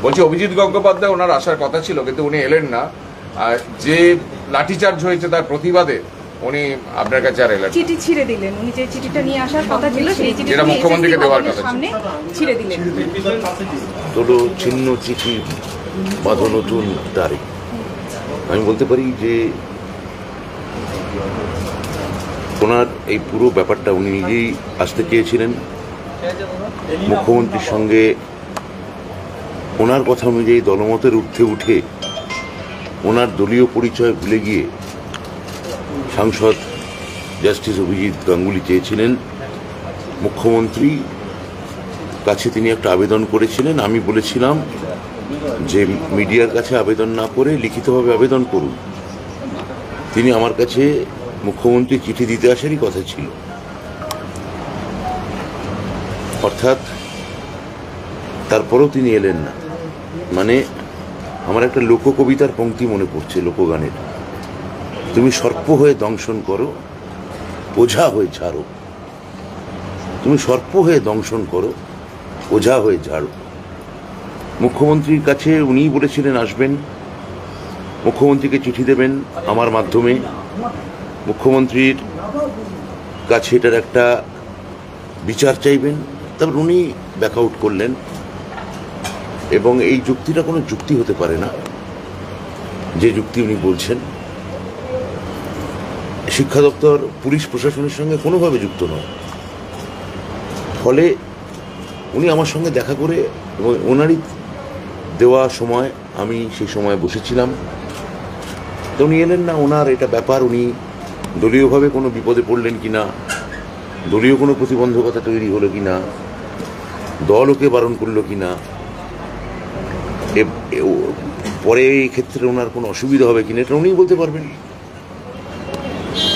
বলছি অভিজিৎ গঙ্গোপাধ্যায় ওনার আসার কথা ছিল, কিন্তু উনি এলেন না। যে লাঠিচার্জ হয়েছে তার প্রতিবাদে উনি আপনার কাছে আর এলেন, চিঠি ছিঁড়ে দিলেন। উনি যে চিঠিটা নিয়ে আসার কথা ছিল সেই চিঠিটা মুখ্যমন্ত্রীকে দেওয়ার কথা সামনে ছিঁড়ে দিলেন। তোলো ছিন্ন চিঠি বাঁধো নতুন তারিখ। আমি বলতে পারি যে ওনার এই পুরো ব্যাপারটা উনি নিজেই আসতে চেয়েছিলেন। মুখ্যমন্ত্রীর সঙ্গে ওনার কথা অনুযায়ী দলমতের ঊর্ধ্বে উঠে ওনার দলীয় পরিচয় ভুলে গিয়ে সাংসদ জাস্টিস অভিজিৎ গাঙ্গুলি চেয়েছিলেন মুখ্যমন্ত্রী কাছে তিনি একটা আবেদন করেছিলেন। আমি বলেছিলাম যে মিডিয়ার কাছে আবেদন না করে লিখিতভাবে আবেদন করুন। তিনি আমার কাছে মুখ্যমন্ত্রী চিঠি দিতে আসারই কথা ছিল, অর্থাৎ তারপরেও তিনি এলেন না। মানে আমার একটা লোককবিতার পংক্তি মনে পড়ছে, লোকগানের, তুমি সর্প হয়ে দংশন করো, ওঝা হয়ে ঝাড়ো। তুমি সর্প হয়ে দংশন করো, ওঝা হয়ে ঝাড়ো। মুখ্যমন্ত্রীর কাছে উনিই বলেছিলেন আসবেন, মুখ্যমন্ত্রীকে চিঠি দেবেন আমার মাধ্যমে, মুখ্যমন্ত্রীর কাছে এটার একটা বিচার চাইবেন। তারপর উনি ব্যাক আউট করলেন এবং এই যুক্তিটা কোনো যুক্তি হতে পারে না যে যুক্তি উনি বলছেন। শিক্ষা দপ্তর পুলিশ প্রশাসনের সঙ্গে কোনোভাবে যুক্ত নয়। ফলে উনি আমার সঙ্গে দেখা করে এবং ওনারই দেওয়া সময় আমি সেই সময় বসেছিলাম, তো উনি এলেন না। ওনার এটা ব্যাপার, উনি দলীয়ভাবে কোনো বিপদে পড়লেন কিনা, দলীয় কোনো প্রতিবন্ধকতা তৈরি হলো কিনা, দল ওকে বারণ করলো কিনা, পরে এই ক্ষেত্রে ওনার কোনো অসুবিধা হবে কিনা এটা উনিই বলতে পারবেন।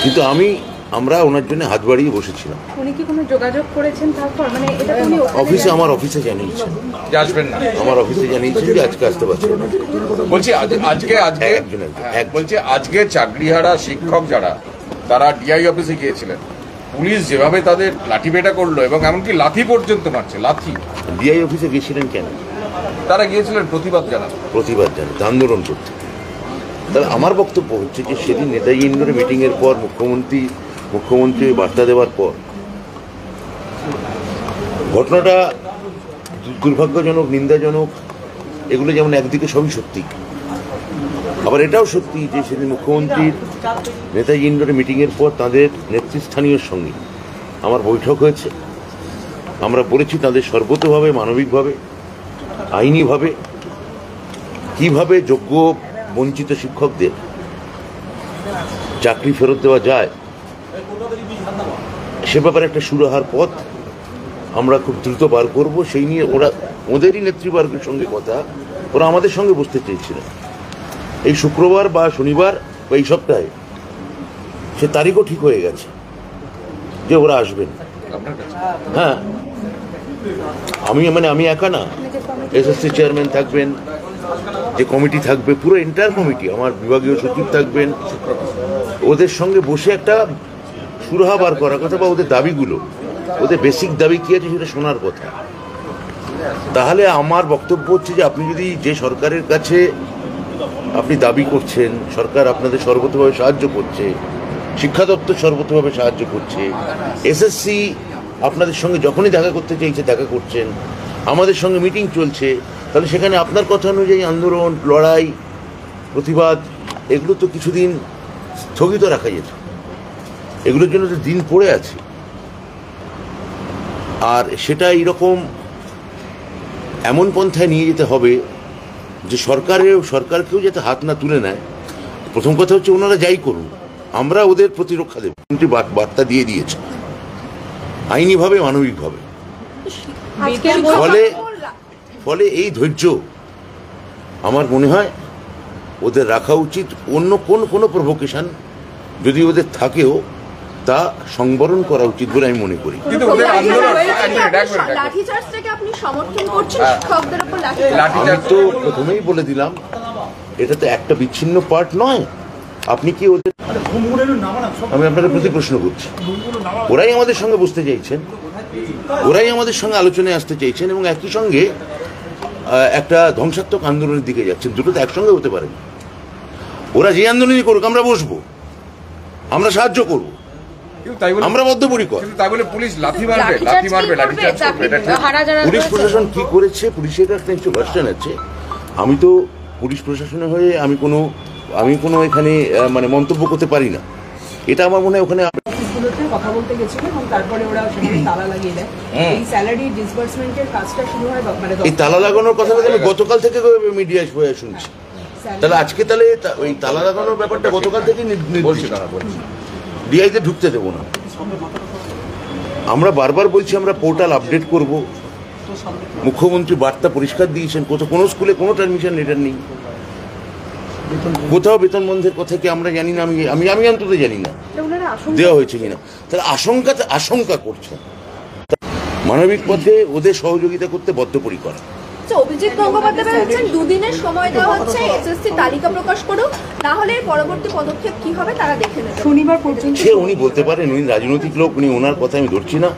কিন্তু আমরা ওনার জন্য হাত বাড়িয়ে বসেছিলাম। উনি কি কোনো যোগাযোগ করেছেন তারপর? মানে এটা উনি অফিসে, আমার অফিসে জানিয়েছেন যে আসবেন না, আমার অফিসে জানিয়েছেন যে আজকে আসতে পারছেন না। বলছি আজকে চাকরিহারা শিক্ষক যারা তারা ডিআই অফিসে গিয়েছিলেন, পুলিশ যেভাবে তাদের লাঠিপেটা করলো এবং এমনকি লাথি পর্যন্ত মারছে, লাথি। ডিআই অফিসে গিয়েছিলেন কেন? তারা গিয়েছিলেন প্রতিবাদ জানাতে, আন্দোলন করতে। তাহলে আমার বক্তব্য হচ্ছে যে সেদিন নেতাজি ইন্ডোরে মিটিংয়ের পর মুখ্যমন্ত্রী বার্তা দেওয়ার পর ঘটনাটা দুর্ভাগ্যজনক, নিন্দাজনক, এগুলো যেমন একদিকে সবই সত্যি, আবার এটাও সত্যি যে সেদিন মুখ্যমন্ত্রীর নেতাজি ইন্ডোরে মিটিংয়ের পর তাদের নেতৃস্থানীয় সঙ্গে আমার বৈঠক হয়েছে। আমরা বলেছি তাদের সর্বতোভাবে, মানবিকভাবে, আইনিভাবে কিভাবে যোগ্য বঞ্চিত শিক্ষকদের চাকরি ফেরত দেওয়া যায় সে ব্যাপারে একটা সুরাহার পথ আমরা খুব দ্রুত বার করব। সেই নিয়ে ওদেরই নেতৃবর্গের সঙ্গে কথা, ওরা আমাদের সঙ্গে বসতে চেয়েছিলেন এই শুক্রবার বা শনিবার বা এই সপ্তাহে। সে তারিখও ঠিক হয়ে গেছে যে ওরা আসবেন। হ্যাঁ, আমি একা না, এসএসসি চেয়ারম্যান থাকবেন, যে কমিটি থাকবে, পুরো এন্টায়ার কমিটি, আমার বিভাগীয় সচিব থাকবেন। ওদের সঙ্গে বসে একটা সুরাহা বার করার কথা, বা ওদের দাবিগুলো, ওদের বেসিক দাবি কি আছে সেটা শোনার কথা। তাহলে আমার বক্তব্য হচ্ছে যে আপনি যদি যে সরকারের কাছে আপনি দাবি করছেন, সরকার আপনাদের সর্বতভাবে সাহায্য করছে, শিক্ষা দপ্তর সর্বতভাবে সাহায্য করছে, এসএসসি আপনাদের সঙ্গে যখনই দেখা করতে চাইছে দেখা করছেন, আমাদের সঙ্গে মিটিং চলছে, তাহলে সেখানে আপনার কথা অনুযায়ী আন্দোলন, লড়াই, প্রতিবাদ এগুলো তো কিছুদিন স্থগিত রাখা যেত। এগুলোর জন্য তো দিন পড়ে আছে। আর সেটা এইরকম এমন পন্থায় নিয়ে যেতে হবে যে সরকারকেও যাতে হাত না তুলে নেয়। প্রথম কথা হচ্ছে ওনারা যাই করুন, আমরা ওদের প্রতিরক্ষা দেব। বার্তা দিয়ে দিয়েছে আইনিভাবে, মানবিকভাবে। ফলে এই ধৈর্য আমার মনে হয় ওদের রাখা উচিত। অন্য কোনো প্রভোকেশন যদি ওদের থাকেও তা সংবরণ করা উচিত বলে আমি মনে করি। আমি তো প্রথমেই বলে দিলাম এটা তো একটা বিচ্ছিন্ন পার্ট নয়। আপনি কি ওদের, আমি আপনাদের প্রতি প্রশ্ন করছি, ওরাই আমাদের সঙ্গে বসতে চাইছেন, ওরাই আমাদের সঙ্গে আলোচনায় আসতে চাইছেন এবং একই সঙ্গে একটা ধ্বংসাত্মক আন্দোলনের দিকে যাচ্ছেন। দুটো তো একসঙ্গে হতে পারে না। ওরা যে আন্দোলনই করুক, আমরা বসবো, আমরা সাহায্য করবো, কিন্তু তাই বলে আমরা বদ্ধপরিকর। কিন্তু তাই বলে পুলিশ লাথি মারবে, লাঠিচার্জ করবে, এটা ঠিক? পুলিশ প্রশাসন কি করেছে, পুলিশের একটা নিশ্চয় কোয়েশ্চেন আছে। আমি তো পুলিশ প্রশাসনের হয়ে আমি কোনো এখানে মানে মন্তব্য করতে পারি না। এটা আমার মনে হয় ওখানে অফিসগুলোতে কথা বলতে গেছিল এবং তারপরে ওরা সেখানে তালা লাগিয়ে দেয়। এই স্যালারি ডিসবার্সমেন্টের কাজটা শুরু হয় মানে এই তালা লাগানোর কথাটা আমি গতকাল থেকে মিডিয়ায় শুনছি। তাহলে আজকে ওই তালা লাগানোর ব্যাপারটা গতকাল থেকে বলছি দাঁড়া, বলছি ডিআইতে ঢুকতে দেবো না। আমরা বারবার বলছি আমরা পোর্টাল আপডেট করব। মুখ্যমন্ত্রী বার্তা পরিষ্কার দিয়েছেন, কোনো স্কুলে কোনো ট্রানমিশন লেটার নেই, কোথাও বেতন বন্ধের কথা কি আমরা জানি না। আমি অন্তত জানি না দেওয়া হয়েছে কিনা। তাহলে আশঙ্কা করছে। মানবিক পথে ওদের সহযোগিতা করতে বদ্ধপরিকর। অভিজিৎ গঙ্গোপাধ্যায় বলছেন দুদিনের সময় দেওয়া হচ্ছে, এসএসসি তালিকা প্রকাশ করুক, না হলে পরবর্তী পদক্ষেপ কি হবে তারা দেখে নেবে। শনিবার পর্যন্ত উনি বলতে পারেন, উনি রাজনৈতিক লোক, উনি ওনার কথা আমি ধরছি না।